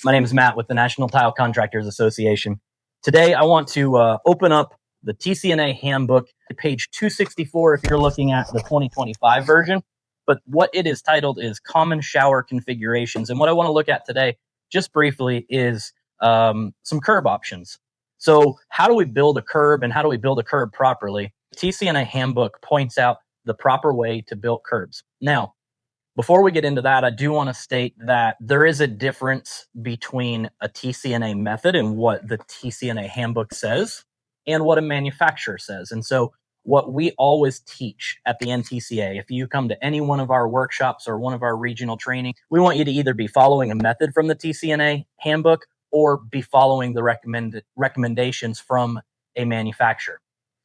My name is Matt with the National Tile Contractors Association. Today, I want to open up the TCNA Handbook, page 264 if you're looking at the 2025 version. But what it is titled is Common Shower Configurations. And what I want to look at today, just briefly, is some curb options. So how do we build a curb, and how do we build a curb properly? TCNA Handbook points out the proper way to build curbs. Now, before we get into that, I do want to state that there is a difference between a TCNA method and what the TCNA handbook says and what a manufacturer says. And so what we always teach at the NTCA, if you come to any one of our workshops or one of our regional training, we want you to either be following a method from the TCNA handbook or be following the recommendations from a manufacturer.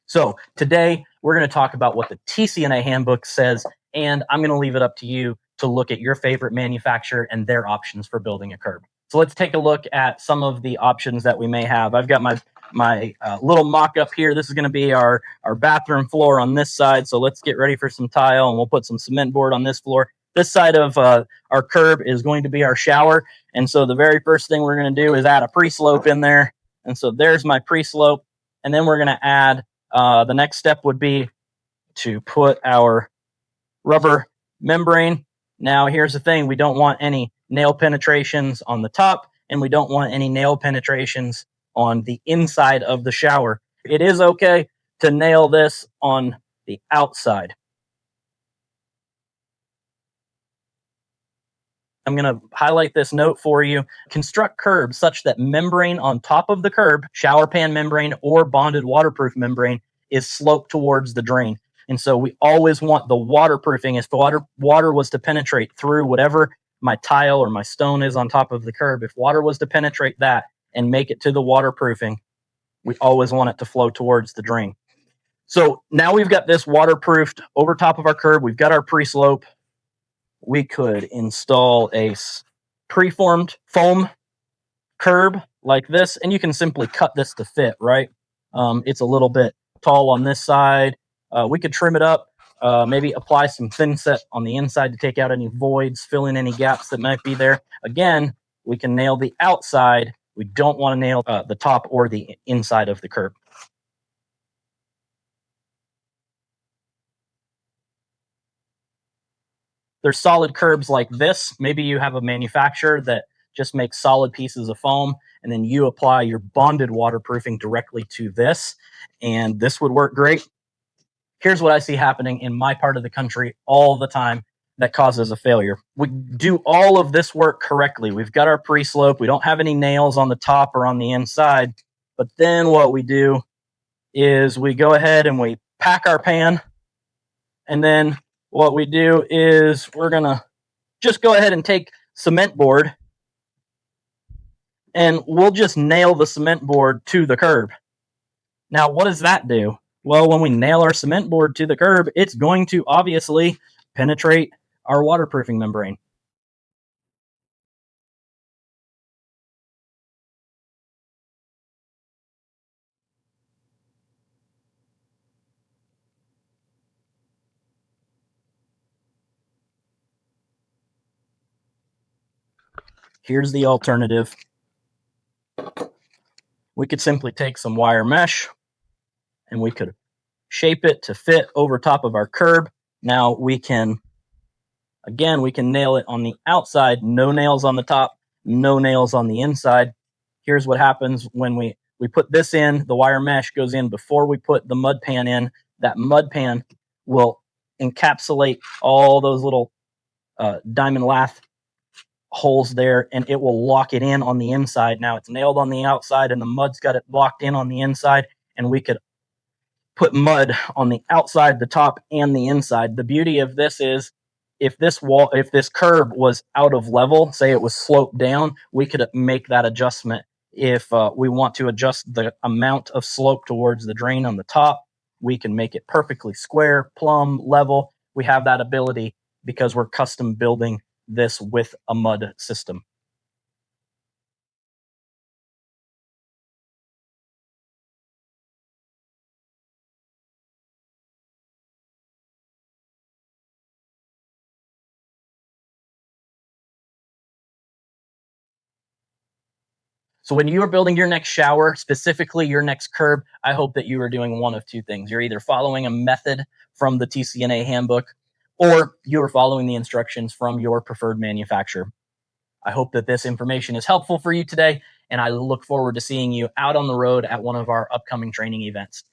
So today we're going to talk about what the TCNA handbook says, and I'm going to leave it up to you to look at your favorite manufacturer and their options for building a curb. So let's take a look at some of the options that we may have. I've got my little mock-up here. This is going to be our bathroom floor on this side. So let's get ready for some tile, and we'll put some cement board on this floor. This side of our curb is going to be our shower. And so the very first thing we're going to do is add a pre-slope in there. And so there's my pre-slope. And then we're going to add, the next step would be to put our rubber membrane. Now, here's the thing. We don't want any nail penetrations on the top, and we don't want any nail penetrations on the inside of the shower. It is okay to nail this on the outside. I'm going to highlight this note for you. Construct curbs such that membrane on top of the curb, shower pan membrane or bonded waterproof membrane, is sloped towards the drain. And so we always want the waterproofing. If water was to penetrate through whatever my tile or my stone is on top of the curb, if water was to penetrate that and make it to the waterproofing, we always want it to flow towards the drain. So now we've got this waterproofed over top of our curb. We've got our pre-slope. We could install a preformed foam curb like this, and you can simply cut this to fit, right? It's a little bit tall on this side. We could trim it up, maybe apply some thin set on the inside to take out any voids, fill in any gaps that might be there. Again, we can nail the outside. We don't want to nail the top or the inside of the curb. There's solid curbs like this. Maybe you have a manufacturer that just makes solid pieces of foam, and then you apply your bonded waterproofing directly to this, and this would work great. Here's what I see happening in my part of the country all the time that causes a failure. We do all of this work correctly. We've got our pre-slope. We don't have any nails on the top or on the inside. But then what we do is we go ahead and we pack our pan. And then what we do is we're going to just go ahead and take cement board, and we'll just nail the cement board to the curb. Now, what does that do? Well, when we nail our cement board to the curb, it's going to obviously penetrate our waterproofing membrane. Here's the alternative. We could simply take some wire mesh, and we could shape it to fit over top of our curb. Now we can nail it on the outside, no nails on the top, no nails on the inside. Here's what happens when we put this in. The wire mesh goes in before we put the mud pan in. That mud pan will encapsulate all those little diamond lath holes there, and it will lock it in on the inside. Now it's nailed on the outside, and the mud's got it locked in on the inside, and we could put mud on the outside, the top, and the inside. The beauty of this is if this curb was out of level, say it was sloped down, we could make that adjustment. If we want to adjust the amount of slope towards the drain on the top, we can make it perfectly square, plumb, level. We have that ability because we're custom building this with a mud system. So when you are building your next shower, specifically your next curb, I hope that you are doing one of two things. You're either following a method from the TCNA handbook, or you are following the instructions from your preferred manufacturer. I hope that this information is helpful for you today, and I look forward to seeing you out on the road at one of our upcoming training events.